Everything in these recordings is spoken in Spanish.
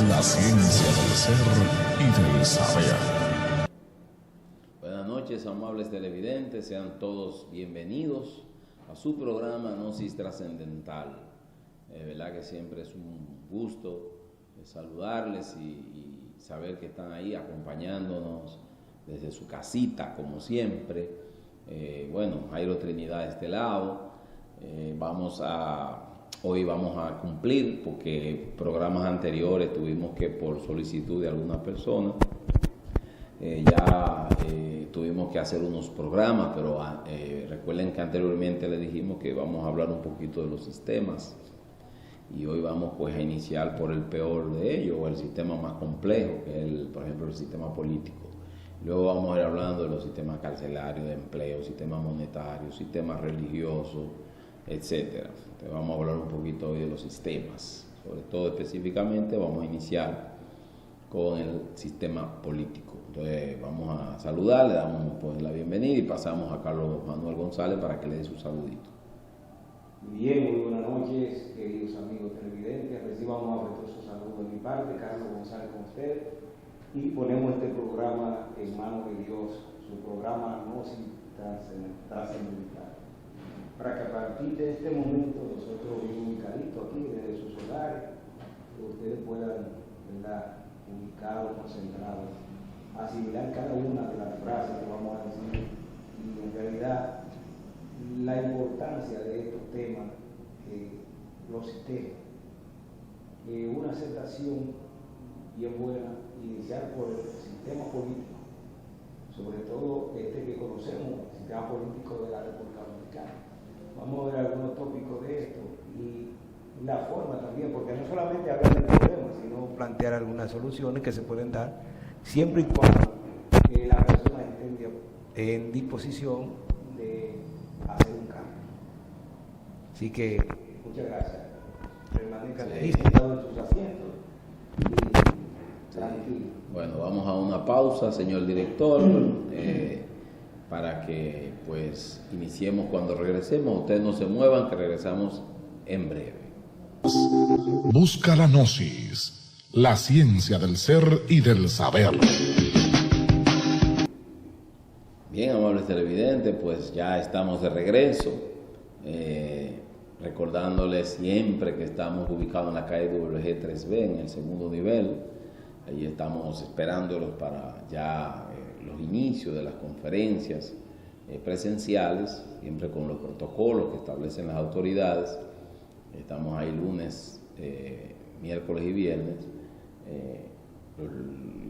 La ciencia del ser y del saber. Buenas noches, amables televidentes, sean todos bienvenidos a su programa Gnosis Trascendental. Verdad que siempre es un gusto saludarles y saber que están ahí acompañándonos desde su casita, como siempre. Jairo Trinidad de este lado. Hoy vamos a cumplir, porque programas anteriores tuvimos que, por solicitud de algunas personas, tuvimos que hacer unos programas, pero recuerden que anteriormente les dijimos que vamos a hablar un poquito de los sistemas, y hoy vamos pues a iniciar por el peor de ellos, o el sistema más complejo, que es por ejemplo el sistema político. Luego vamos a ir hablando de los sistemas carcelarios, de empleo, sistemas monetarios, sistemas religiosos, etcétera. Entonces vamos a hablar un poquito hoy de los sistemas, sobre todo específicamente vamos a iniciar con el sistema político. Entonces vamos a saludar, le damos pues la bienvenida y pasamos a Carlos Manuel González para que le dé su saludito. Bien, muy buenas noches, queridos amigos televidentes. Reciban un afectuoso saludo de mi parte, Carlos González con ustedes, y ponemos este programa en manos de Dios, su programa Gnosis Trascendental, para que a partir de este momento nosotros bien ubicaditos aquí desde sus hogares, que ustedes puedan, ¿verdad?, ubicados, concentrados, asimilar cada una de las frases que vamos a decir, y en realidad la importancia de estos temas, los sistemas. Una aceptación bien buena, iniciar por el sistema político, sobre todo este que conocemos, el sistema político de la República Dominicana. Vamos a ver algunos tópicos de esto y la forma también, porque no solamente hablar del problema, sino plantear algunas soluciones que se pueden dar siempre y cuando la persona esté en disposición de hacer un cambio. Así que muchas gracias. Permanezcan ahí sentados en sus asientos y tranquilos. Bueno, vamos a una pausa, señor director, para que pues iniciemos cuando regresemos. Ustedes no se muevan, que regresamos en breve. Busca la Gnosis, la ciencia del ser y del saber. Bien, amables televidentes, pues ya estamos de regreso, recordándoles siempre que estamos ubicados en la calle WG3B, en el segundo nivel. Ahí estamos esperándolos para ya los inicios de las conferencias presenciales, siempre con los protocolos que establecen las autoridades. Estamos ahí lunes, miércoles y viernes.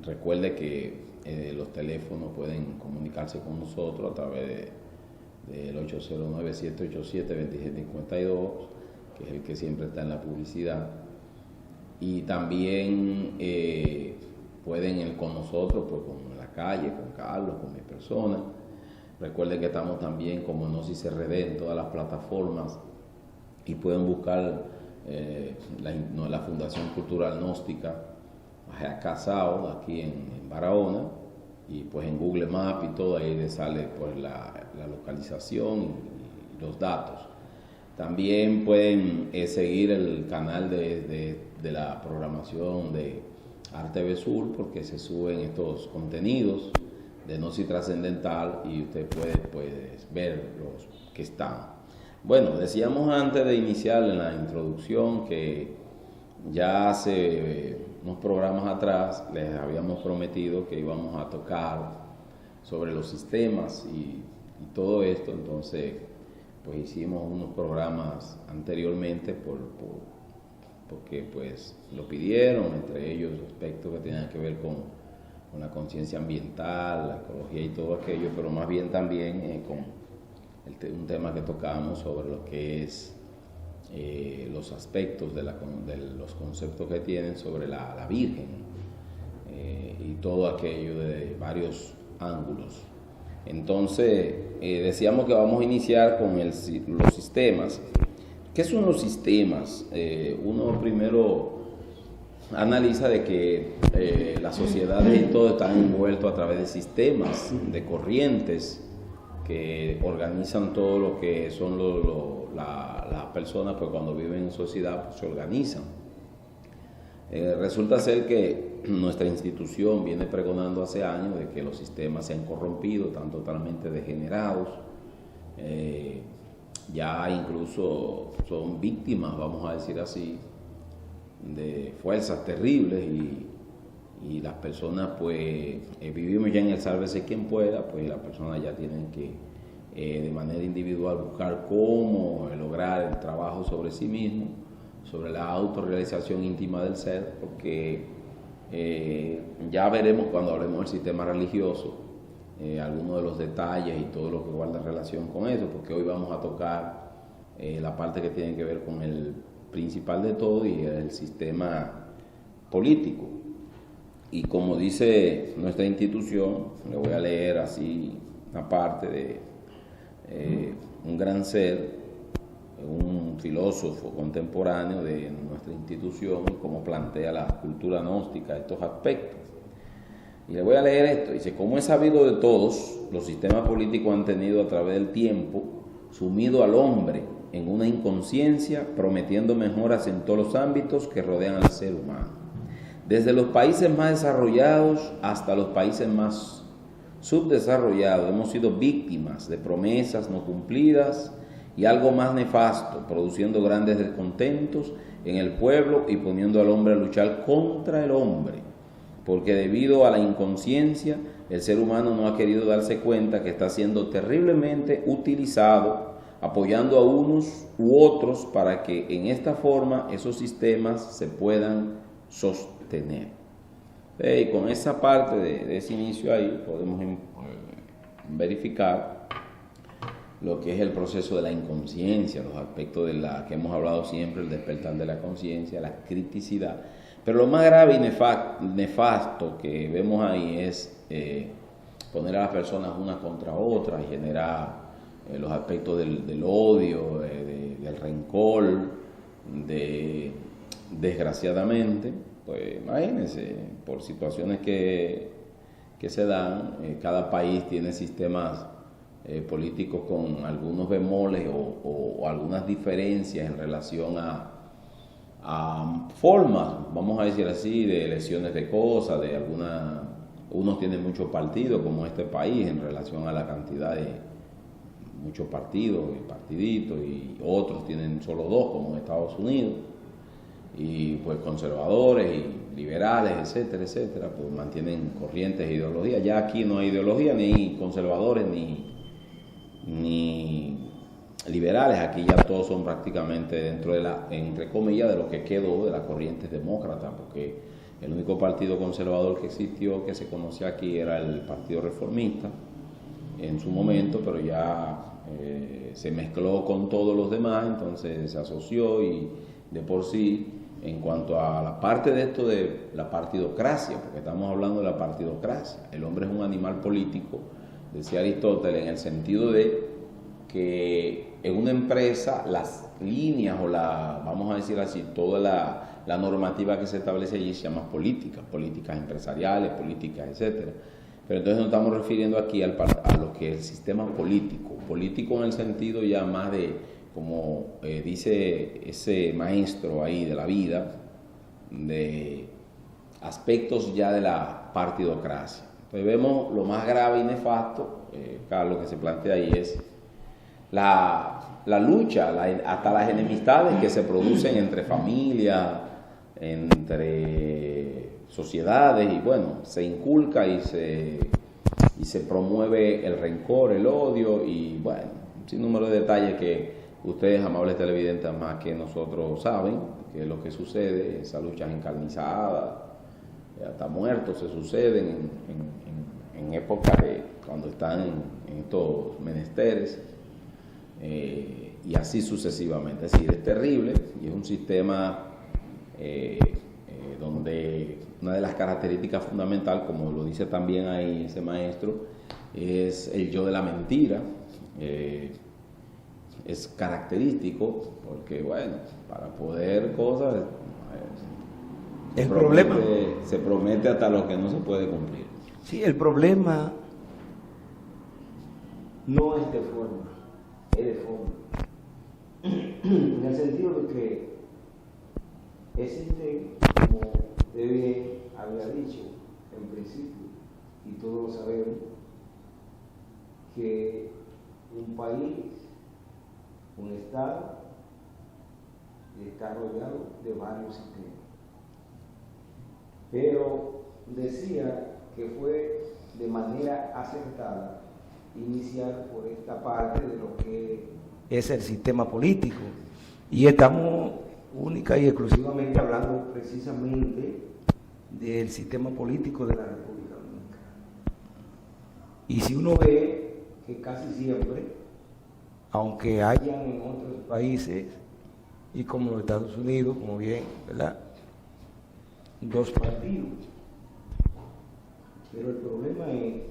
Recuerde que los teléfonos pueden comunicarse con nosotros a través del 809-787-2752, que es el que siempre está en la publicidad. Y también pueden ir con nosotros, pues, en la calle, con Carlos, con mi persona. Recuerden que estamos también como Gnosis RD en todas las plataformas, y pueden buscar la Fundación Cultural Gnóstica Casao, aquí en Barahona, y pues en Google Maps y todo, ahí les sale pues la localización y los datos. También pueden seguir el canal de la programación de RTV Sur, porque se suben estos contenidos de Gnosis Trascendental y usted puede pues ver los que están. Bueno, decíamos antes de iniciar en la introducción que ya hace unos programas atrás les habíamos prometido que íbamos a tocar sobre los sistemas y todo esto. Entonces pues hicimos unos programas anteriormente porque pues lo pidieron, entre ellos aspectos que tenían que ver con la conciencia ambiental, la ecología y todo aquello, pero más bien también con un tema que tocamos sobre lo que es los aspectos de los conceptos que tienen sobre la Virgen, y todo aquello de varios ángulos. Entonces decíamos que vamos a iniciar con los sistemas. ¿Qué son los sistemas? Uno primero analiza de que las sociedades y todo están envueltos a través de sistemas, de corrientes que organizan todo lo que son las personas, pues cuando viven en sociedad pues, se organizan. Resulta ser que nuestra institución viene pregonando hace años de que los sistemas se han corrompido, están totalmente degenerados, ya incluso son víctimas, vamos a decir así, de fuerzas terribles y las personas pues vivimos ya en el sálvese quien pueda, pues las personas ya tienen que de manera individual buscar cómo lograr el trabajo sobre sí mismo, sobre la autorrealización íntima del ser, porque ya veremos cuando hablemos del sistema religioso algunos de los detalles y todo lo que guarda relación con eso, porque hoy vamos a tocar la parte que tiene que ver con el principal de todo y el sistema político. Y como dice nuestra institución, le voy a leer así una parte de un gran ser, un filósofo contemporáneo de nuestra institución, y cómo plantea la cultura gnóstica estos aspectos. Y le voy a leer esto. Dice: como es sabido de todos, los sistemas políticos han tenido a través del tiempo sumido al hombre en una inconsciencia, prometiendo mejoras en todos los ámbitos que rodean al ser humano. Desde los países más desarrollados hasta los países más subdesarrollados hemos sido víctimas de promesas no cumplidas y algo más nefasto, produciendo grandes descontentos en el pueblo y poniendo al hombre a luchar contra el hombre, porque debido a la inconsciencia el ser humano no ha querido darse cuenta que está siendo terriblemente utilizado, apoyando a unos u otros para que en esta forma esos sistemas se puedan sostener. Y con esa parte de ese inicio ahí podemos verificar lo que es el proceso de la inconsciencia, los aspectos de la que hemos hablado siempre, el despertar de la conciencia, la criticidad. Pero lo más grave y nefasto que vemos ahí es poner a las personas unas contra otras y generar los aspectos del odio, del rencor, desgraciadamente, pues imagínense, por situaciones que se dan, cada país tiene sistemas políticos con algunos bemoles o algunas diferencias en relación a formas, vamos a decir así, de elecciones de cosas, de algunas. Unos tienen muchos partidos, como este país, en relación a la cantidad de muchos partidos y partiditos, y otros tienen solo dos, como en Estados Unidos, y pues conservadores y liberales, etcétera, etcétera, pues mantienen corrientes e ideologías. Ya aquí no hay ideología, ni conservadores, ni liberales, aquí ya todos son prácticamente dentro de la, entre comillas, de lo que quedó de las corrientes demócratas, porque el único partido conservador que existió, que se conocía aquí, era el Partido Reformista en su momento, pero ya se mezcló con todos los demás, entonces se asoció, y de por sí, en cuanto a la parte de esto de la partidocracia, porque estamos hablando de la partidocracia, el hombre es un animal político, decía Aristóteles, en el sentido de que en una empresa las líneas o vamos a decir así, toda la normativa que se establece allí se llama políticas empresariales, políticas, etcétera. Pero entonces nos estamos refiriendo aquí a lo que es el sistema político en el sentido ya más de, como dice ese maestro ahí de la vida, de aspectos ya de la partidocracia. Entonces vemos lo más grave y nefasto, Carlos, que se plantea ahí es la lucha, hasta las enemistades que se producen entre familias, entre sociedades, y bueno, se inculca y se promueve el rencor, el odio, y bueno, un sinnúmero de detalles que ustedes, amables televidentes, más que nosotros saben, que es lo que sucede, esas luchas encarnizadas, hasta muertos se suceden en épocas cuando están en estos menesteres, y así sucesivamente. Es decir, es terrible, y es un sistema donde una de las características fundamentales, como lo dice también ahí ese maestro, es el yo de la mentira. Es característico porque, bueno, para poder cosas se promete hasta lo que no se puede cumplir. Sí, el problema no es de forma, es de forma. En el sentido de que Existen, como usted bien había dicho en principio, y todos lo sabemos, que un país, un estado, está rodeado de varios sistemas. Pero decía que fue de manera acertada iniciar por esta parte de lo que es el sistema político. Y estamos única y exclusivamente hablando precisamente del sistema político de la República Dominicana. Y si uno ve que casi siempre, aunque hayan en otros países, y como los Estados Unidos, como bien, ¿verdad?, 2 partidos. Pero el problema es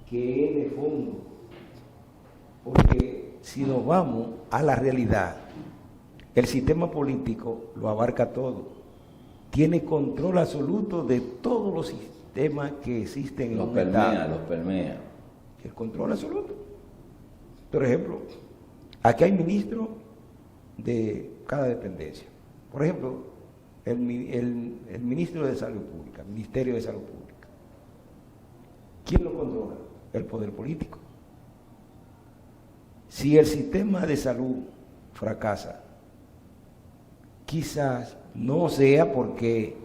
que es de fondo, porque si nos vamos a la realidad, el sistema político lo abarca todo, tiene control absoluto de todos los sistemas que existen en un Estado. Los permea. El control absoluto. Por ejemplo, aquí hay ministros de cada dependencia. Por ejemplo, el ministro de Salud Pública, Ministerio de Salud Pública. ¿Quién lo controla? El poder político. Si el sistema de salud fracasa, quizás no sea porque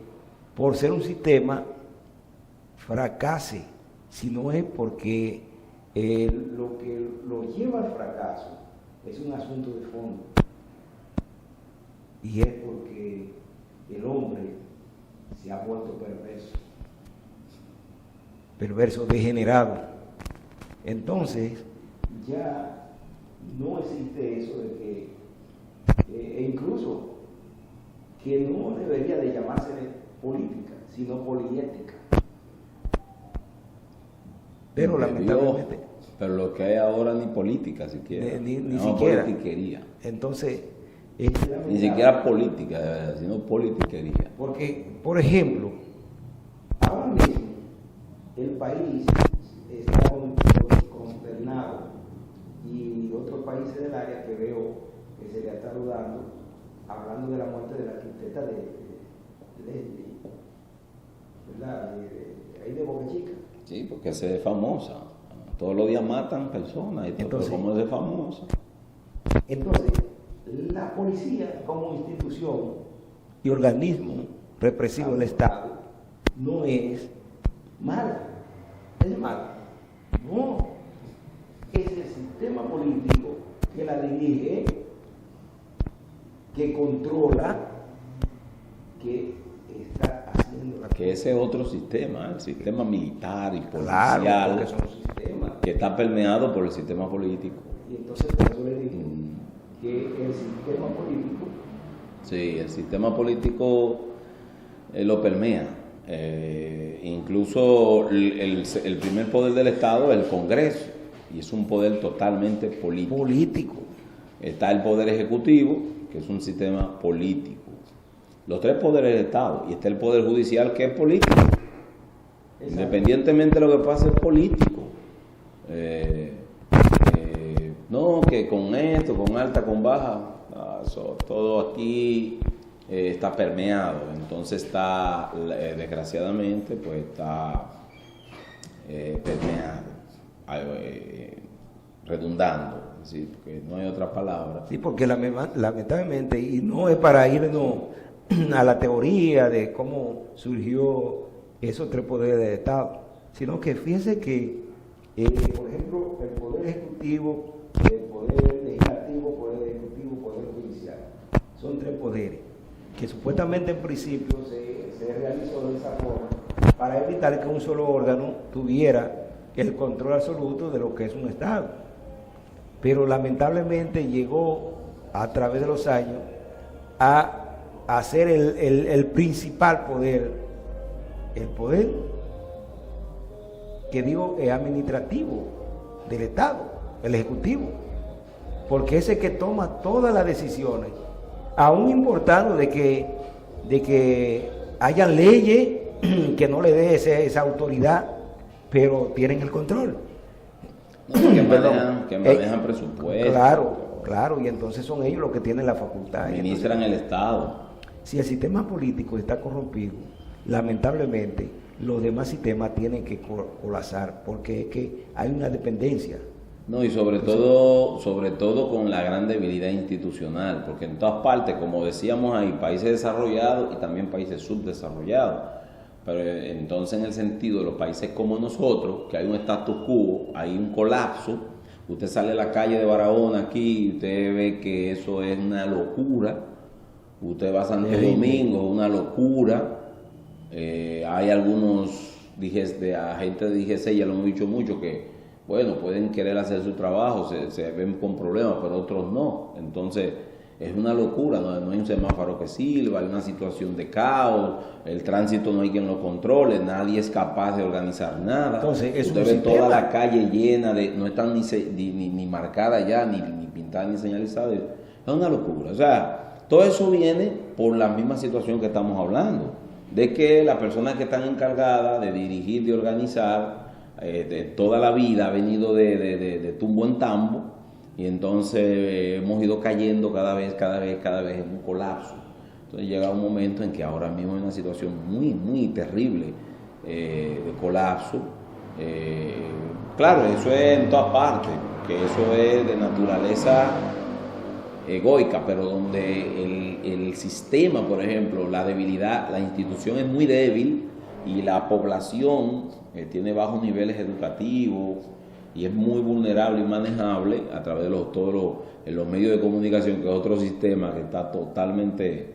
por ser un sistema fracase, sino es porque lo que lo lleva al fracaso es un asunto de fondo. Y es porque el hombre se ha vuelto perverso, degenerado. Entonces, ya no existe eso de que, e incluso, que no debería de llamarse política, sino poliética. Pero lamentablemente... Pero lo que hay ahora ni política siquiera. Ni siquiera. Politiquería. Entonces... Ni siquiera política, sino politiquería. Porque, por ejemplo, ahora mismo el país está consternado y otros países del área que veo que se le está dudando, hablando de la muerte de la arquitecta de Leslie, ¿verdad? Ahí de Boca Chica. Sí, porque se es famosa. Todos los días matan personas y entonces, ¿cómo es famosa? Entonces, la policía como institución y organismo represivo del Estado no es mala, es mala. No, es el sistema político que la dirige, que controla, que está haciendo la... Que ese otro sistema, el sistema militar y policial, claro, son sistemas que está permeado por el sistema político. Y entonces por eso le digo que el sistema político... Sí, el sistema político lo permea. Incluso el primer poder del Estado es el Congreso, y es un poder totalmente político. Está el poder ejecutivo, que es un sistema político. Los 3 poderes del Estado, y está el poder judicial, que es político. Exacto. Independientemente de lo que pase, es político. No, que con esto, con alta, con baja, todo aquí está permeado. Entonces está, desgraciadamente, pues está permeado, redundando, ¿sí? Porque no hay otra palabra. Sí, porque lamentablemente, y no es para irnos a la teoría de cómo surgió esos 3 poderes del Estado, sino que fíjense que, por ejemplo, el poder ejecutivo, el poder legislativo, poder ejecutivo, poder judicial, son 3 poderes que supuestamente en principio se realizó de esa forma para evitar que un solo órgano tuviera el control absoluto de lo que es un Estado. Pero lamentablemente llegó a través de los años a ser el principal poder, el poder que digo es administrativo del Estado, el Ejecutivo, porque es el que toma todas las decisiones, aún importando de que hayan leyes que no le dé esa autoridad, pero tienen el control. Que manejan presupuestos. Claro, y entonces son ellos los que tienen la facultad. Administran el Estado. si el sistema político está corrompido, lamentablemente los demás sistemas tienen que colapsar, porque es que hay una dependencia. No, y sobre todo con la gran debilidad institucional, porque en todas partes, como decíamos, hay países desarrollados y también países subdesarrollados. Pero entonces, en el sentido de los países como nosotros, que hay un status quo, hay un colapso, usted sale a la calle de Barahona aquí y usted ve que eso es una locura. Usted va a Santo Domingo, es una locura. Hay algunos agentes de DGC, ya lo hemos dicho mucho, que bueno, pueden querer hacer su trabajo, se ven con problemas, pero otros no. Entonces, es una locura, no hay un semáforo que sirva, hay una situación de caos, el tránsito no hay quien lo controle, nadie es capaz de organizar nada. Entonces, usted ve toda la calle llena de, no están ni marcada ya, ni pintada, ni señalizada. Es una locura. O sea, todo eso viene por la misma situación que estamos hablando, de que la persona que están encargada de dirigir, de organizar, de toda la vida ha venido de tumbo en tambo, y entonces hemos ido cayendo cada vez en un colapso. Entonces llega un momento en que ahora mismo hay una situación muy, muy terrible de colapso. Claro, eso es en todas partes, que eso es de naturaleza egoica, pero donde el sistema, por ejemplo, la debilidad, la institución es muy débil y la población tiene bajos niveles educativos y es muy vulnerable y manejable a través de los medios de comunicación, que es otro sistema que está totalmente,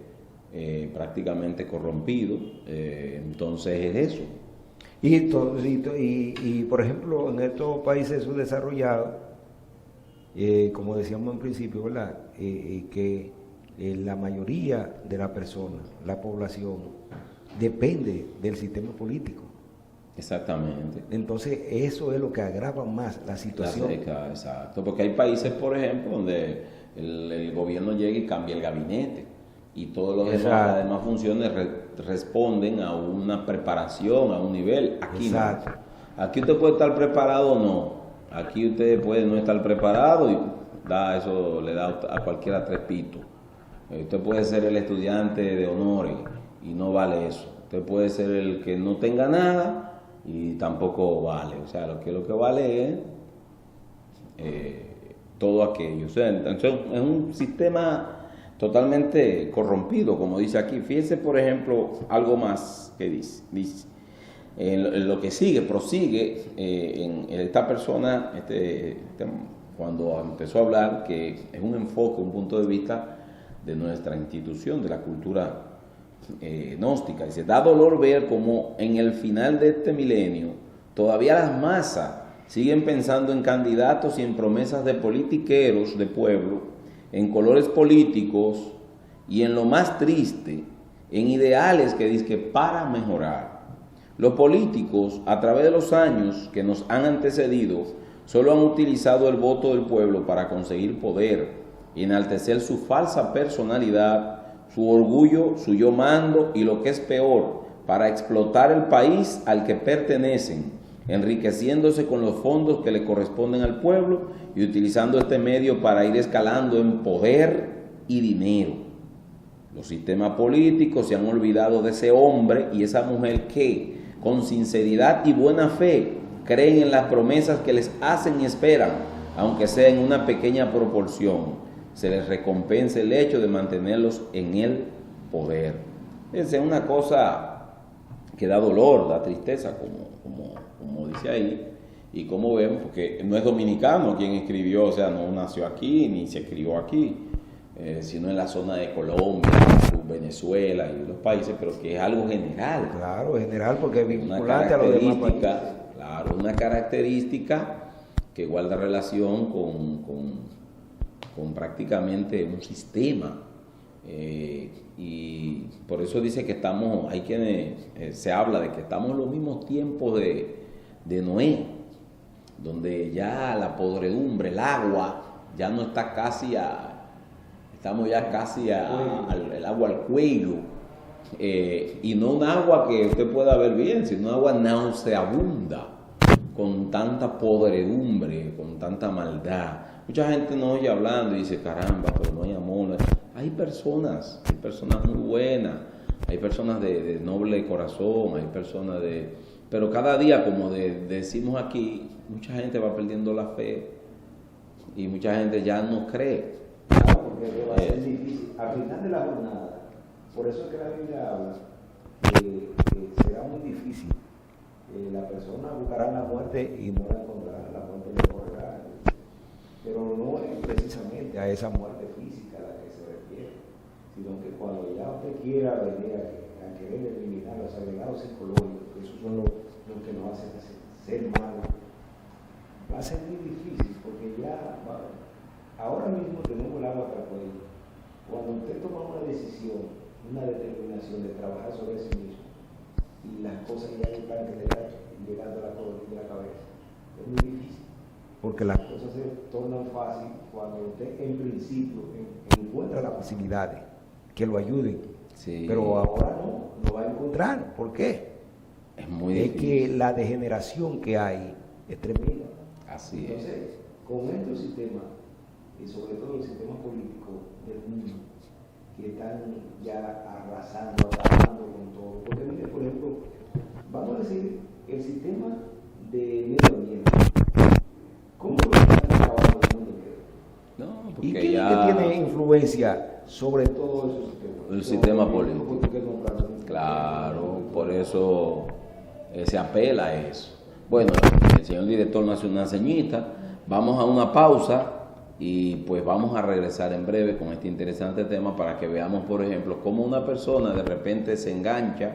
prácticamente corrompido. Entonces es eso. Y por ejemplo, en estos países subdesarrollados, como decíamos en principio, ¿verdad? Que la mayoría de la persona, la población, depende del sistema político. Exactamente. Entonces, eso es lo que agrava más la situación. Exacto, porque hay países, por ejemplo, donde el gobierno llega y cambia el gabinete y todas las demás funciones responden a una preparación, a un nivel. Aquí Exacto. No. Aquí usted puede estar preparado o no. Aquí usted puede no estar preparado y eso le da a cualquiera 3 pitos. Usted puede ser el estudiante de honores y no vale eso. Usted puede ser el que no tenga nada y tampoco vale. O sea, lo que vale es todo aquello. O sea, entonces es un sistema totalmente corrompido, como dice aquí. Fíjense, por ejemplo, algo más que dice en lo que prosigue en esta persona, cuando empezó a hablar, que es un enfoque, un punto de vista de nuestra institución, de la cultura gnóstica. Dice: da dolor ver cómo en el final de este milenio todavía las masas siguen pensando en candidatos y en promesas de politiqueros de pueblo, en colores políticos y, en lo más triste, en ideales que dicen que para mejorar. Los políticos, a través de los años que nos han antecedido, solo han utilizado el voto del pueblo para conseguir poder y enaltecer su falsa personalidad, su orgullo, su yo mando y, lo que es peor, para explotar el país al que pertenecen, enriqueciéndose con los fondos que le corresponden al pueblo y utilizando este medio para ir escalando en poder y dinero. Los sistemas políticos se han olvidado de ese hombre y esa mujer que, con sinceridad y buena fe, creen en las promesas que les hacen y esperan, aunque sea en una pequeña proporción, se les recompensa el hecho de mantenerlos en el poder. Esa es una cosa que da dolor, da tristeza, como dice ahí, y como vemos, porque no es dominicano quien escribió, o sea, no nació aquí ni se crió aquí, sino en la zona de Colombia, Venezuela y los países, pero que es algo general. Claro, general, porque es vinculante a los demás países. Claro, una característica que guarda relación con prácticamente un sistema. Y por eso dice que estamos, hay quienes se habla de que estamos en los mismos tiempos de Noé, donde ya la podredumbre, el agua, ya no está estamos ya casi el agua al cuello, y no un agua que usted pueda ver bien, sino un agua nauseabunda, con tanta podredumbre, con tanta maldad. Mucha gente nos oye hablando y dice: caramba, pero no hay amor. hay personas muy buenas, hay personas de noble corazón, hay personas pero cada día, como decimos aquí, mucha gente va perdiendo la fe y mucha gente ya no cree. Claro, porque va a ser difícil. Al final de la jornada, por eso es que la Biblia habla que será muy difícil. La persona buscará la muerte y no la encontrará, la muerte le correrá. Pero no es precisamente a esa muerte física a la que se refiere, sino que cuando ya usted quiera venir a querer eliminar los agregados psicológicos, que esos son los que nos hacen ser malos, va a ser muy difícil, porque ya ahora mismo tenemos el agua para el cuello. Cuando usted toma una decisión, una determinación de trabajar sobre sí mismo, y las cosas ya están llegando a la cabeza, es muy difícil, porque las cosas se tornan fáciles cuando usted en principio encuentra las facilidades que lo ayuden. Sí. Pero ahora no va a encontrar. ¿Por qué? Es muy difícil. Es que la degeneración que hay es tremenda. Así Entonces, es. con estos sistemas, y sobre todo el sistema político del mundo, que están ya arrasando con todo. Porque mire, por ejemplo, vamos a decir, el sistema de medio ambiente, ¿cómo lo están acabando el mundo entero? No, ¿Y porque quién es que tiene influencia sobre todo esos sistemas? El sistema político. Claro, por eso se apela a eso. Bueno, el señor director nos hace una ceñita, vamos a una pausa y pues vamos a regresar en breve con este interesante tema para que veamos, por ejemplo, cómo una persona de repente se engancha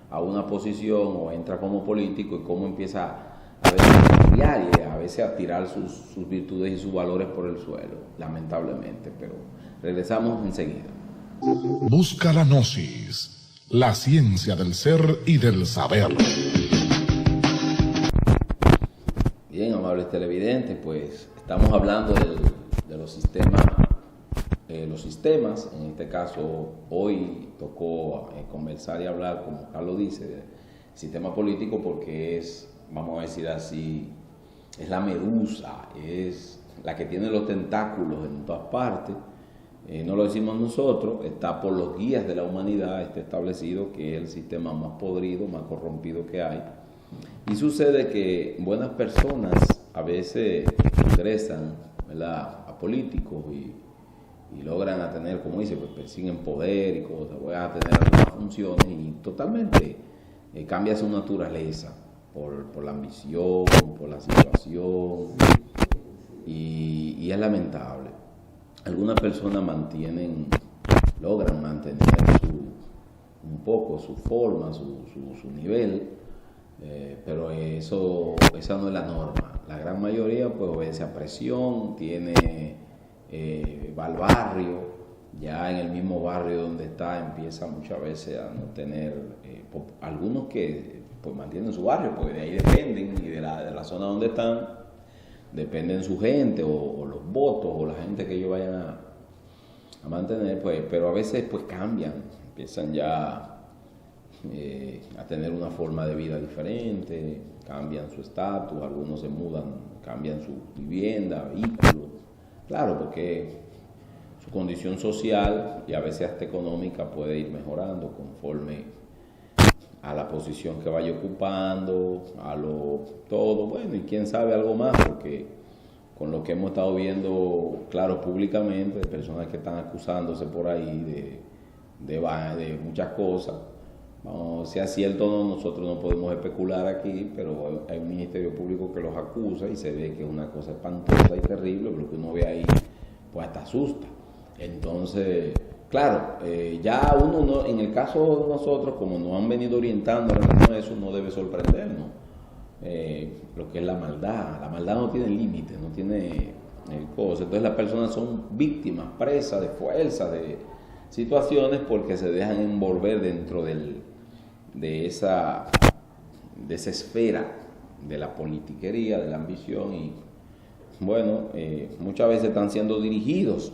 a una posición o entra como político y cómo empieza a veces a veces a tirar sus virtudes y sus valores por el suelo, lamentablemente, pero regresamos enseguida. Busca la gnosis, la ciencia del ser y del saber. Bien, amables televidentes, pues estamos hablando de los sistemas, en este caso hoy tocó conversar y hablar, como Carlos dice, del sistema político porque es, vamos a decir así, es la medusa, es la que tiene los tentáculos en todas partes. No lo decimos nosotros, está por los guías de la humanidad, está establecido que es el sistema más podrido, más corrompido que hay. Y sucede que buenas personas a veces ingresan, ¿verdad?, a políticos y logran a tener, como dice, pues persiguen poder y cosas, van a tener algunas funciones y totalmente cambia su naturaleza por la ambición, por la situación y es lamentable. Algunas personas logran mantener un poco su forma, su nivel, pero esa no es la norma. La gran mayoría pues obedece a presión, va al barrio, ya en el mismo barrio donde está empieza muchas veces a no tener, algunos que pues mantienen su barrio, porque de ahí dependen y de la zona donde están, dependen su gente o los votos o la gente que ellos vayan a mantener, pues, pero a veces pues cambian, empiezan ya a tener una forma de vida diferente, cambian su estatus, algunos se mudan, cambian su vivienda, vehículo, claro, porque su condición social y a veces hasta económica puede ir mejorando conforme a la posición que vaya ocupando, todo, bueno, y quién sabe algo más, porque con lo que hemos estado viendo, claro, públicamente, de personas que están acusándose por ahí de muchas cosas, sea cierto o no, nosotros no podemos especular aquí, pero hay un ministerio público que los acusa y se ve que es una cosa espantosa y terrible, pero que uno ve ahí, pues hasta asusta. Entonces, claro, ya uno no, en el caso de nosotros, como nos han venido orientando en relación a eso, no debe sorprendernos lo que es la maldad no tiene límites, no tiene cosas. Entonces las personas son víctimas, presas de fuerzas, de situaciones porque se dejan envolver dentro de esa esfera de la politiquería, de la ambición y bueno, muchas veces están siendo dirigidos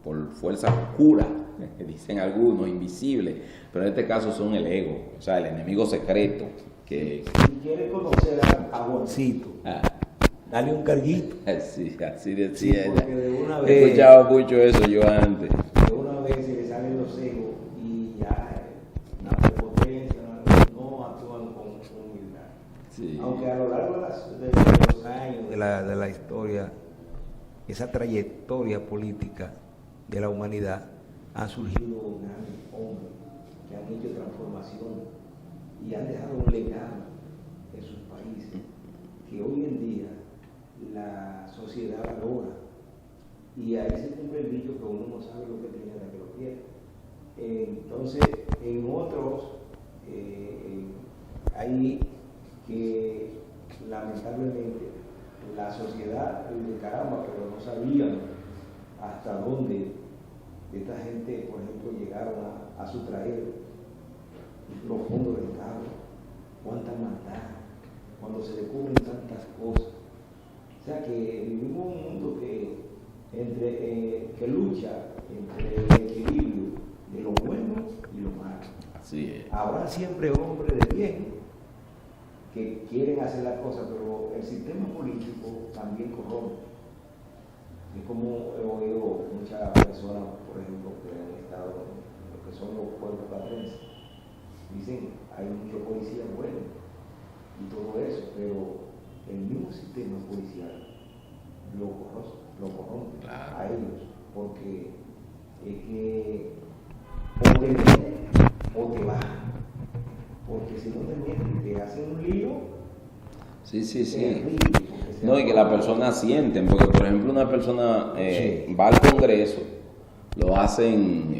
por fuerzas oscuras, dicen algunos, invisibles, pero en este caso son el ego, o sea, el enemigo secreto. Que si quiere conocer a Juancito, dale un carguito. Sí, así decía ella. De una He escuchado mucho eso yo antes. De una Sí. Aunque a lo largo de los años de la historia, esa trayectoria política de la humanidad, han surgido grandes hombres que han hecho transformaciones y han dejado un legado en sus países que hoy en día la sociedad valora. Y ahí se cumple el dicho que uno no sabe lo que tiene hasta que lo quiere. Entonces, en otros, hay que lamentablemente la sociedad de caramba, pero no sabían hasta dónde esta gente, por ejemplo, llegaron a sustraer los fondos del Estado, cuánta maldad, cuando se descubren tantas cosas. O sea que vivimos un mundo que lucha entre el equilibrio de lo bueno y lo malo. Así es. Habrá siempre hombres de bien que quieren hacer las cosas, pero el sistema político también corrompe. Es como he oído muchas personas, por ejemplo, que han estado en lo que son los pueblos patrenses, dicen, hay muchos policías buenos y todo eso, pero el mismo sistema policial lo corrompe Claro. a ellos, porque es que o te meten o te bajan, porque si no te meten te hacen un lío. Sí. Terrible, No, y que las personas sienten, porque por ejemplo una persona va al Congreso, lo hacen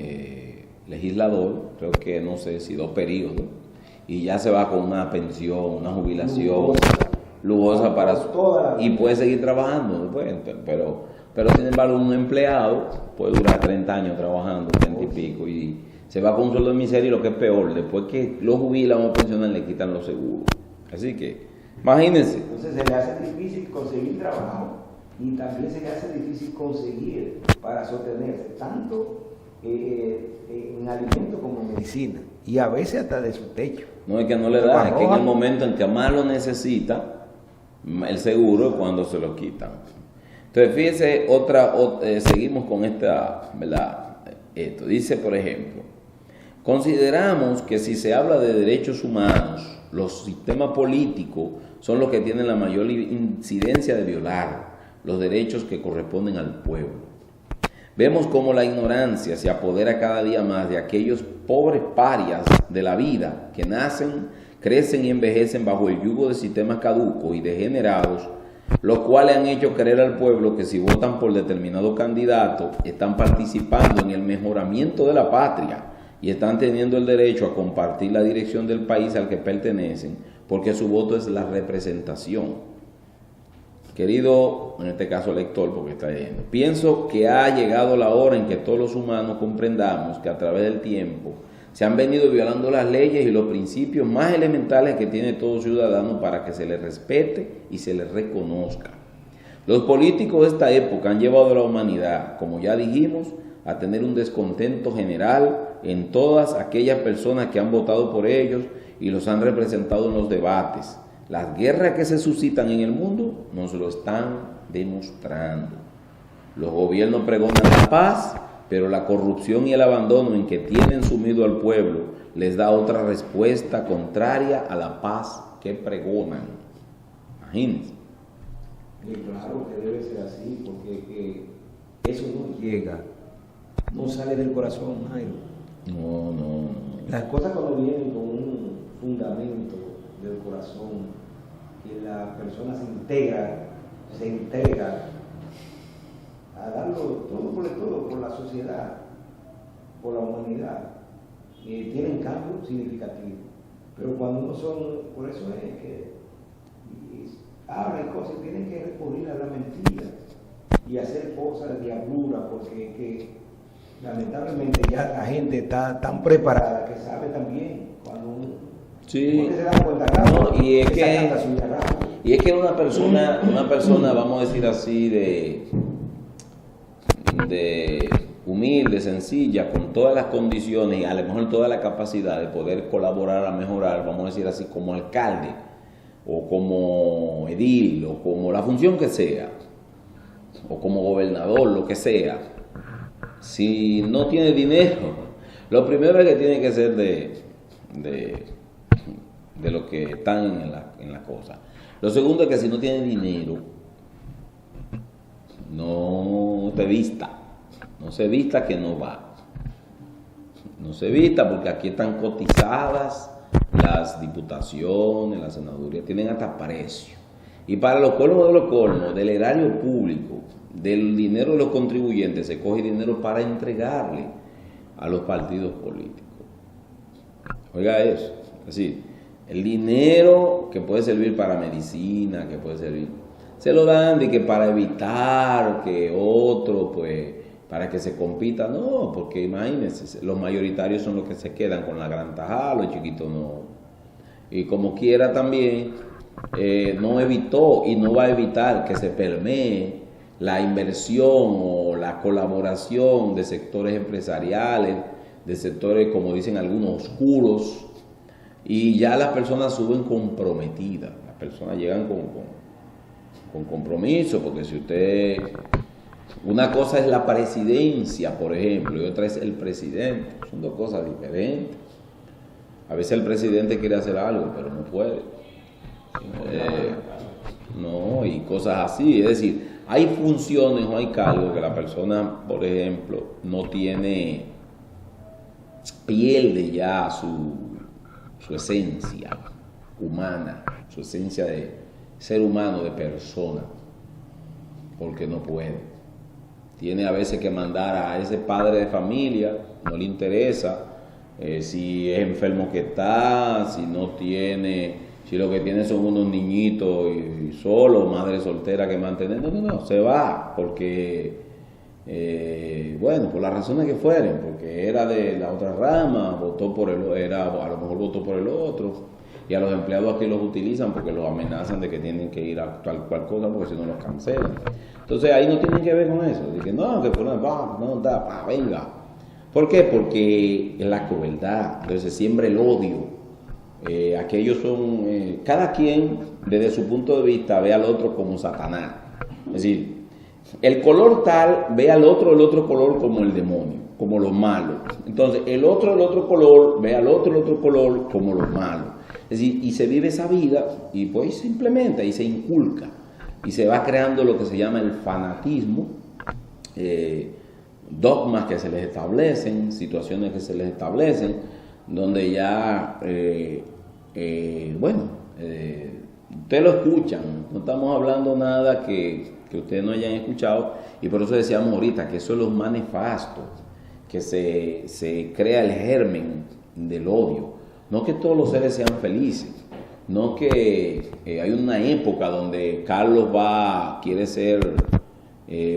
legislador, creo que no sé si 2 periodos, y ya se va con una pensión, una jubilación lujosa para y puede seguir trabajando después, pero sin embargo un empleado puede durar 30 años trabajando, 30 y pico, y se va con un sueldo de miseria, y lo que es peor, después que lo jubilan o pensionan le quitan los seguros. Así que imagínense. Entonces se le hace difícil conseguir trabajo y también se le hace difícil conseguir para sostenerse, tanto en alimentos como en medicina, y a veces hasta de su techo. No es que no le da, es que en el momento en que más lo necesita, el seguro es cuando se lo quitan. Entonces, fíjense, seguimos con esta, ¿verdad? Esto dice, por ejemplo, consideramos que si se habla de derechos humanos, los sistemas políticos son los que tienen la mayor incidencia de violar los derechos que corresponden al pueblo. Vemos cómo la ignorancia se apodera cada día más de aquellos pobres parias de la vida que nacen, crecen y envejecen bajo el yugo de sistemas caducos y degenerados, los cuales han hecho creer al pueblo que si votan por determinado candidato están participando en el mejoramiento de la patria y están teniendo el derecho a compartir la dirección del país al que pertenecen, porque su voto es la representación. Querido, en este caso lector, porque está leyendo, pienso que ha llegado la hora en que todos los humanos comprendamos que a través del tiempo se han venido violando las leyes y los principios más elementales que tiene todo ciudadano para que se le respete y se le reconozca. Los políticos de esta época han llevado a la humanidad, como ya dijimos, a tener un descontento general en todas aquellas personas que han votado por ellos y los han representado en los debates. Las guerras que se suscitan en el mundo nos lo están demostrando. Los gobiernos pregonan la paz, pero la corrupción y el abandono en que tienen sumido al pueblo les da otra respuesta contraria a la paz que pregonan. Imagínense. Y claro que debe ser así, porque eso no llega, no sale del corazón, Jairo. No. Las cosas cuando vienen con un fundamento del corazón, que la persona se entrega a darlo todo por la sociedad, por la humanidad, tienen cambios significativos. Pero cuando no son, por eso es que hablan cosas, tienen que recurrir a la mentira y hacer cosas de diablura, porque lamentablemente ya la gente está tan preparada que sabe también cuando uno Sí. se da cuenta, claro, No, y es que una persona, vamos a decir así, de humilde, sencilla, con todas las condiciones y a lo mejor toda la capacidad de poder colaborar a mejorar, vamos a decir así, como alcalde o como edil o como la función que sea, o como gobernador, lo que sea. Si no tiene dinero, lo primero es que tiene que ser de de los que están en la cosa. Lo segundo es que si no tienes dinero, no te vista. No se vista que no va. No se vista porque aquí están cotizadas las diputaciones, las senadurías, tienen hasta precio. Y para los colmos de los colmos, del erario público, del dinero de los contribuyentes, se coge dinero para entregarle a los partidos políticos. Oiga eso, es decir, el dinero que puede servir para medicina, que puede servir, se lo dan de que para evitar que otro, pues, para que se compita, no, porque imagínense, los mayoritarios son los que se quedan con la gran tajada, los chiquitos no. Y como quiera también, no evitó y no va a evitar que se permee la inversión o la colaboración de sectores empresariales, de sectores, como dicen algunos, oscuros, y ya las personas suben comprometidas, las personas llegan con compromiso, porque si usted... Una cosa es la presidencia, por ejemplo, y otra es el presidente. Son dos cosas diferentes. A veces el presidente quiere hacer algo, pero no puede. No, y cosas así. Es decir, hay funciones o hay cargos que la persona, por ejemplo, no tiene, pierde ya su esencia humana, su esencia de ser humano, de persona, porque no puede. Tiene a veces que mandar a ese padre de familia, no le interesa si es enfermo que está, si no tiene, si lo que tiene son unos niñitos y solo, madre soltera que mantener. No, se va, porque, bueno, por las razones que fueren, porque era de la otra rama, votó por a lo mejor votó por el otro. Y a los empleados aquí los utilizan porque los amenazan de que tienen que ir a tal cual cosa porque si no los cancelan. Entonces ahí no tienen que ver con eso. Dicen, no, que venga. ¿Por qué? Porque es la crueldad. Entonces se siembra el odio. Aquellos son, cada quien desde su punto de vista ve al otro como Satanás. Es decir, el color tal ve al otro el otro color como el demonio, como lo malo. Entonces el otro color ve al otro el otro color como lo malo. Es decir, y se vive esa vida y pues se implementa y se inculca y se va creando lo que se llama el fanatismo, dogmas que se les establecen, situaciones que se les establecen, donde ya, ustedes lo escuchan, no estamos hablando nada que ustedes no hayan escuchado, y por eso decíamos ahorita que eso es lo más nefasto, que se crea el germen del odio. No que todos los seres sean felices, no que hay una época donde Carlos quiere ser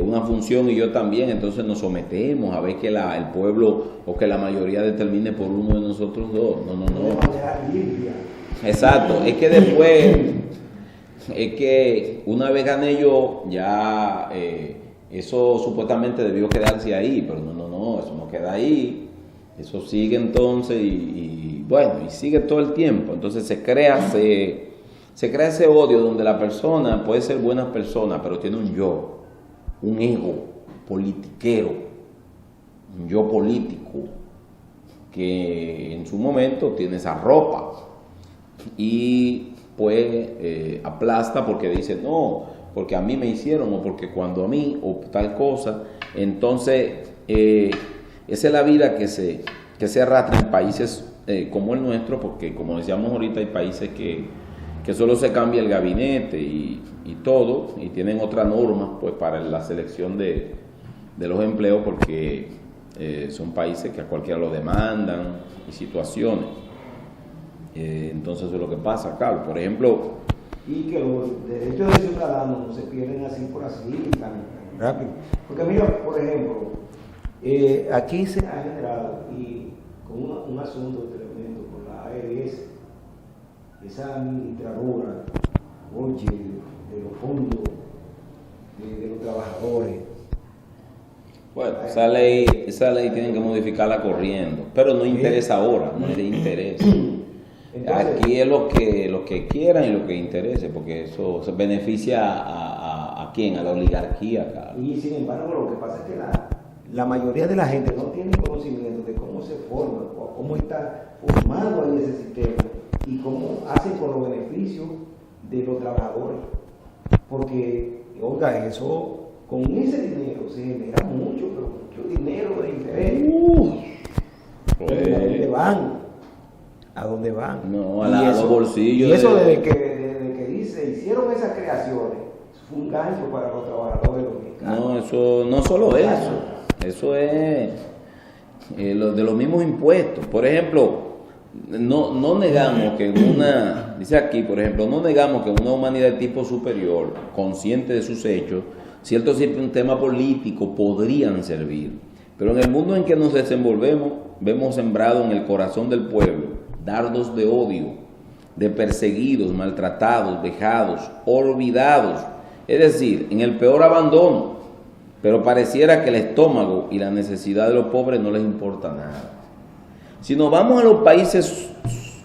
una función y yo también, entonces nos sometemos a ver que el pueblo o que la mayoría determine por uno de nosotros dos. No. Exacto, es que después, es que una vez gané yo, ya eso supuestamente debió quedarse ahí, pero no, eso no queda ahí. Eso sigue entonces y sigue todo el tiempo. Entonces se crea ese odio donde la persona puede ser buena persona, pero tiene un yo, un ego politiquero, un yo político, que en su momento tiene esa ropa y pues aplasta porque dice no, porque a mí me hicieron o porque cuando a mí o tal cosa. Entonces esa es la vida que se arrastra en países como el nuestro, porque como decíamos ahorita, hay países que solo se cambia el gabinete y todo, y tienen otra norma pues para la selección de los empleos, porque son países que a cualquiera lo demandan y situaciones. Entonces eso es lo que pasa, Carlos. Por ejemplo... Y que los derechos de ciudadanos no se pierden así por así, tan rápido. Porque mira, por ejemplo... aquí se ha generado y con un asunto tremendo con la ARS, esa administradora, oye, de los fondos de los trabajadores. Bueno, esa ley tienen que modificarla corriendo, pero no interesa ahora, no es de interés. Entonces, aquí es lo que quieran y lo que interese, porque eso se beneficia a ¿quién? A la oligarquía, claro. Y sin embargo, lo que pasa es que la mayoría de la gente no tiene conocimiento de cómo se forma o cómo está formado ahí ese sistema y cómo hacen con los beneficios de los trabajadores. Porque, oiga, eso, con ese dinero se genera mucho, pero mucho dinero de interés. ¿A dónde van? ¿A dónde van? No, a los bolsillos. Y eso desde que se hicieron esas creaciones, fue un gancho para los trabajadores dominicanos. No, eso no solo eso es de los mismos impuestos. Por ejemplo, no negamos que en una, dice aquí, por ejemplo, no negamos que en una humanidad de tipo superior, consciente de sus hechos, ciertos sistemas políticos podrían servir. Pero en el mundo en que nos desenvolvemos, vemos sembrado en el corazón del pueblo dardos de odio, de perseguidos, maltratados, vejados, olvidados, es decir, en el peor abandono, pero pareciera que el estómago y la necesidad de los pobres no les importa nada. Si nos vamos a los países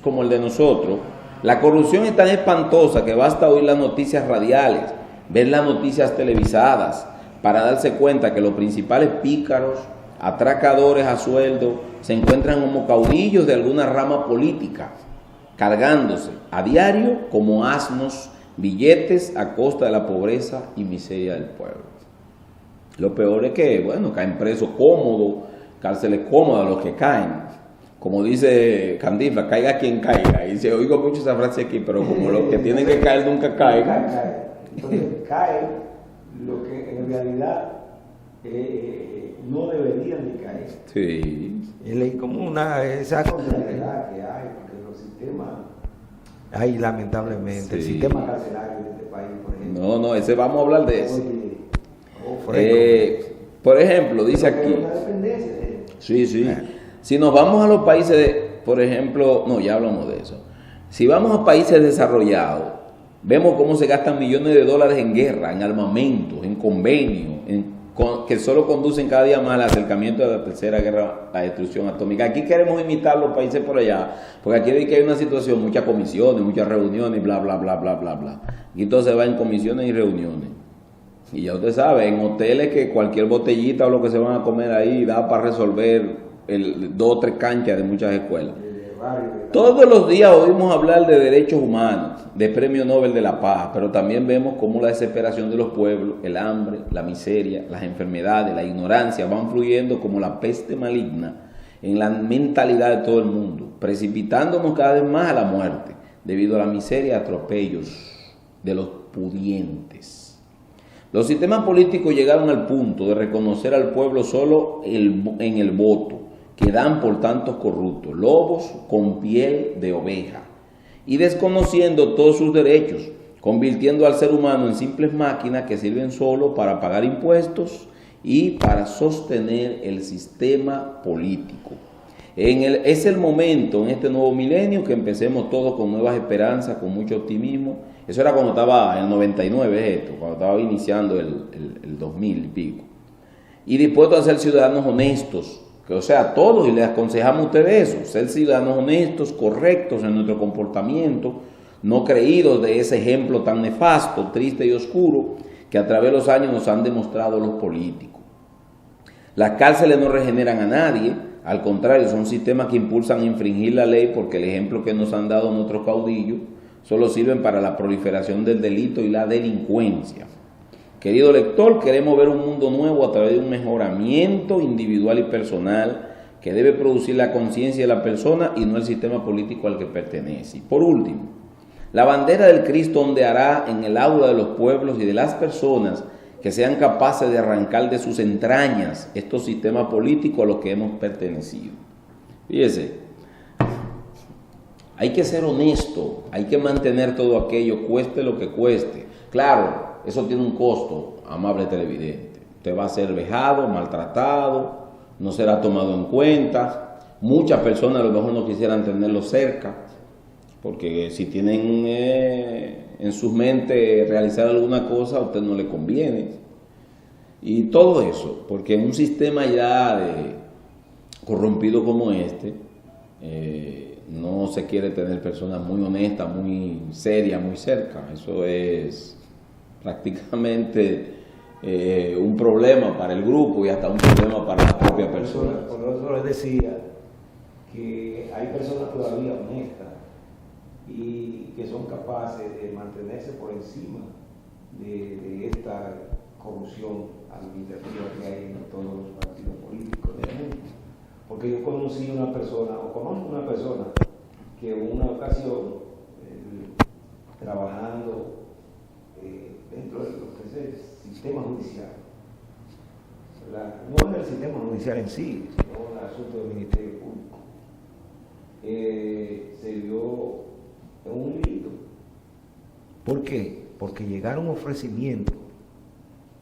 como el de nosotros, la corrupción es tan espantosa que basta oír las noticias radiales, ver las noticias televisadas, para darse cuenta que los principales pícaros, atracadores a sueldo, se encuentran como caudillos de alguna rama política, cargándose a diario como asnos billetes a costa de la pobreza y miseria del pueblo. Lo peor es que, bueno, caen presos cómodos, cárceles cómodas los que caen. Como dice Candifa, caiga quien caiga. Y se oigo mucho esa frase aquí, pero como los que tienen que caer nunca caen. Entonces cae lo que en realidad no deberían de caer. Sí. Es como esa contrariedad que hay, porque los sistemas hay lamentablemente, el sistema carcelario de este país, por ejemplo. No, ese vamos a hablar de eso. Por ejemplo, dice aquí. Sí. Si nos vamos a los países, por ejemplo, no, ya hablamos de eso. Si vamos a países desarrollados, vemos cómo se gastan millones de dólares en guerra, en armamentos, en convenios, que solo conducen cada día más al acercamiento de la tercera guerra, la destrucción atómica. Aquí queremos imitar los países por allá, porque aquí hay que hay una situación, muchas comisiones, muchas reuniones, bla, bla, bla, bla, bla, bla. Y entonces va en comisiones y reuniones. Y ya usted sabe, en hoteles que cualquier botellita o lo que se van a comer ahí da para resolver 2 o 3 canchas de muchas escuelas. Todos los días oímos hablar de derechos humanos, de Premio Nobel de la Paz, pero también vemos cómo la desesperación de los pueblos, el hambre, la miseria, las enfermedades, la ignorancia van fluyendo como la peste maligna en la mentalidad de todo el mundo, precipitándonos cada vez más a la muerte, debido a la miseria y atropellos de los pudientes. Los sistemas políticos llegaron al punto de reconocer al pueblo solo en el voto, que dan por tantos corruptos, lobos con piel de oveja, y desconociendo todos sus derechos, convirtiendo al ser humano en simples máquinas que sirven solo para pagar impuestos y para sostener el sistema político. Es el momento en este nuevo milenio que empecemos todos con nuevas esperanzas, con mucho optimismo. Eso era cuando estaba en el 99, cuando estaba iniciando el 2000 y pico. Y dispuestos a ser ciudadanos honestos, que, o sea, todos, y les aconsejamos a ustedes eso, ser ciudadanos honestos, correctos en nuestro comportamiento, no creídos de ese ejemplo tan nefasto, triste y oscuro que a través de los años nos han demostrado los políticos. Las cárceles no regeneran a nadie, al contrario, son sistemas que impulsan a infringir la ley, porque el ejemplo que nos han dado nuestros caudillos solo sirven para la proliferación del delito y la delincuencia. Querido lector, queremos ver un mundo nuevo a través de un mejoramiento individual y personal que debe producir la conciencia de la persona y no el sistema político al que pertenece. Y por último, la bandera del Cristo ondeará en el aura de los pueblos y de las personas que sean capaces de arrancar de sus entrañas estos sistemas políticos a los que hemos pertenecido. Fíjese, hay que ser honesto, hay que mantener todo aquello, cueste lo que cueste. Claro, eso tiene un costo, amable televidente. Usted va a ser vejado, maltratado, no será tomado en cuenta. Muchas personas a lo mejor no quisieran tenerlo cerca, porque si tienen en sus mentes realizar alguna cosa, a usted no le conviene. Y todo eso, porque en un sistema ya corrompido como este, no se quiere tener personas muy honestas, muy serias, muy cerca. Eso es prácticamente un problema para el grupo y hasta un problema para la propia persona. Por eso les decía que hay personas todavía honestas y que son capaces de mantenerse por encima de esta corrupción administrativa que hay en todos los partidos políticos del mundo. Porque yo conocí una persona, o conozco una persona, que en una ocasión, trabajando dentro de lo que es el sistema judicial, no en el sistema judicial en sí, sino en el asunto del Ministerio Público, se vio en un lío. ¿Por qué? Porque llegaron ofrecimientos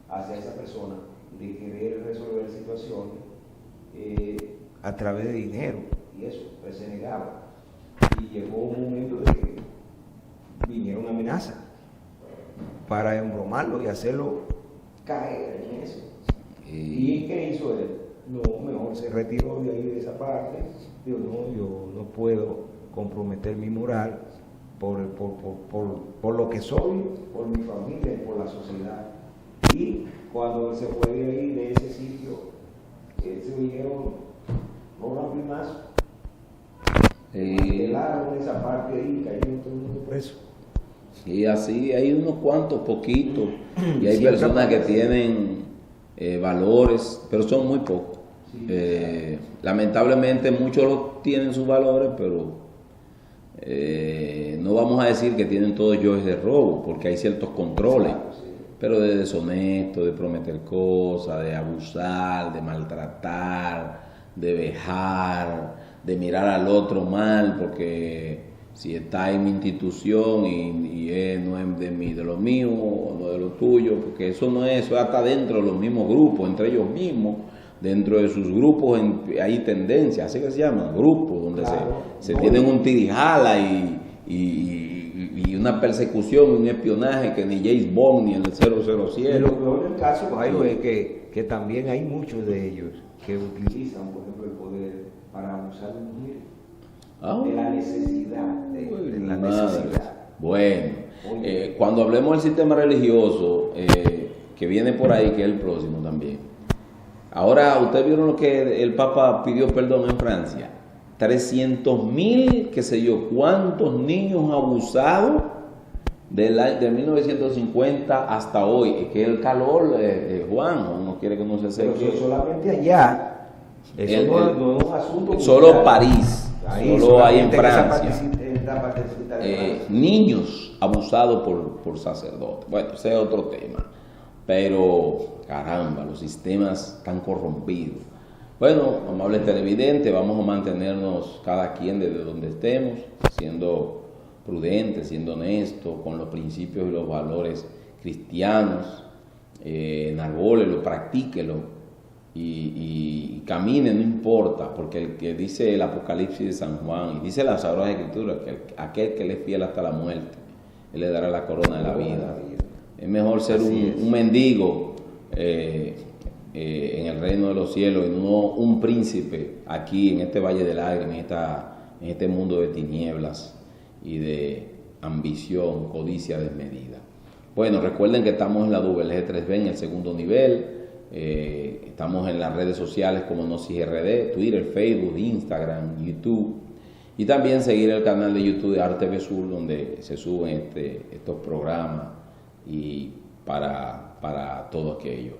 hacia esa persona de querer resolver situaciones a través de dinero, y eso, pues se negaba. Y llegó un momento de que vinieron amenazas para embromarlo y hacerlo caer en eso. ¿Y qué hizo él? No, mejor se retiró de ahí, de esa parte. Dijo, no, yo no puedo comprometer mi moral por lo que soy, por mi familia y por la sociedad. Y cuando se fue de ahí, de ese sitio, se vinieron los rampimazos. Pelaron esa parte ahí y cayó todo el mundo preso. Y así hay unos cuantos poquitos, y hay personas que tienen valores, pero son muy pocos. Lamentablemente muchos tienen sus valores, pero no vamos a decir que tienen todos yoes de robo, porque hay ciertos controles, pero de deshonesto, de prometer cosas, de abusar, de maltratar, de vejar, de mirar al otro mal, porque si está en mi institución y no es de lo mío o no de lo tuyo, porque eso no es, eso hasta dentro de los mismos grupos, entre ellos mismos, dentro de sus grupos hay tendencias, así que se llaman, grupos, donde se tienen un tirijala y una persecución, un espionaje que ni James Bond ni el 007. Lo peor del caso, Jairo, es que también hay muchos de ellos que utilizan, por ejemplo, el poder para abusar de mujeres. De la necesidad, de la necesidad. Bueno, cuando hablemos del sistema religioso, que viene por ahí, que es el próximo también. Ahora, ustedes vieron lo que el Papa pidió perdón en Francia. 300.000, qué sé yo, cuántos niños abusados de 1950 hasta hoy. Es que el calor, Juan, no quiere que no se seque. Pero solamente allá. Eso no es un asunto. Solo París. Solo hay en Francia niños abusados por sacerdotes. Bueno, ese es otro tema. Pero, caramba, los sistemas están corrompidos. Bueno, amables televidentes, vamos a mantenernos cada quien desde donde estemos, siendo prudentes, siendo honestos, con los principios y los valores cristianos. Enarbólelo, practíquelo. Y camine, no importa, porque el que dice el Apocalipsis de San Juan, y dice la Sagrada Escritura, que aquel que le es fiel hasta la muerte, él le dará la corona de la vida. Es mejor ser un mendigo en el reino de los cielos y no un príncipe aquí en este valle de lágrimas, en este mundo de tinieblas y de ambición, codicia desmedida. Bueno, recuerden que estamos en la WG3B en el segundo nivel. Estamos en las redes sociales como NosisRD, Twitter, Facebook, Instagram, YouTube, y también seguir el canal de YouTube de RTV Sur, donde se suben estos programas y para todo aquello.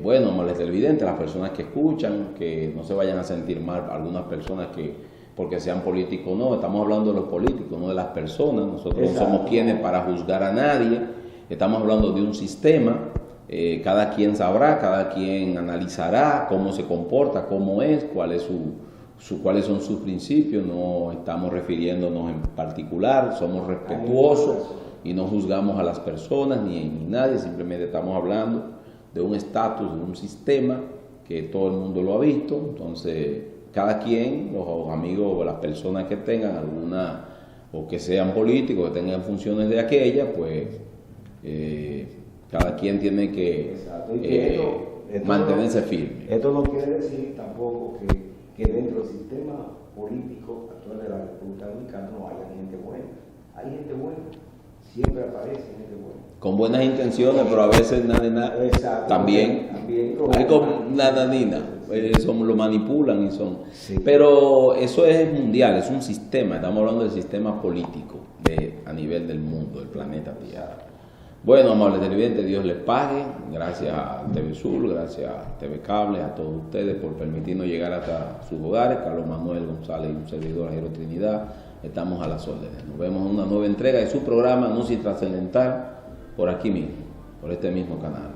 Bueno, amables televidentes, las personas que escuchan, que no se vayan a sentir mal, algunas personas que porque sean políticos, no, estamos hablando de los políticos, no de las personas. Nosotros no somos quienes para juzgar a nadie, estamos hablando de un sistema. Cada quien sabrá, cada quien analizará cómo se comporta, cómo es, cuáles son sus principios. No estamos refiriéndonos en particular, somos respetuosos y no juzgamos a las personas ni nadie, simplemente estamos hablando de un estatus, de un sistema que todo el mundo lo ha visto. Entonces, cada quien, los amigos o las personas que tengan alguna, o que sean políticos, que tengan funciones de aquella, pues cada quien tiene que mantenerse firme. Esto no quiere decir tampoco que dentro del sistema político actual de la República Dominicana no haya gente buena. Hay gente buena, siempre aparece gente buena. Con buenas intenciones, pero a veces nada también. Hay con nananina. eso lo manipulan y son. Sí. Pero eso es mundial, es un sistema, estamos hablando del sistema político a nivel del mundo, del planeta Tierra. Bueno, amables televidentes, Dios les pague. Gracias a TV Sur, gracias a TV Cable, a todos ustedes por permitirnos llegar hasta sus hogares. Carlos Manuel González y un servidor, Jairo Trinidad, estamos a las órdenes. Nos vemos en una nueva entrega de su programa Gnosis Trascendental por aquí mismo, por este mismo canal.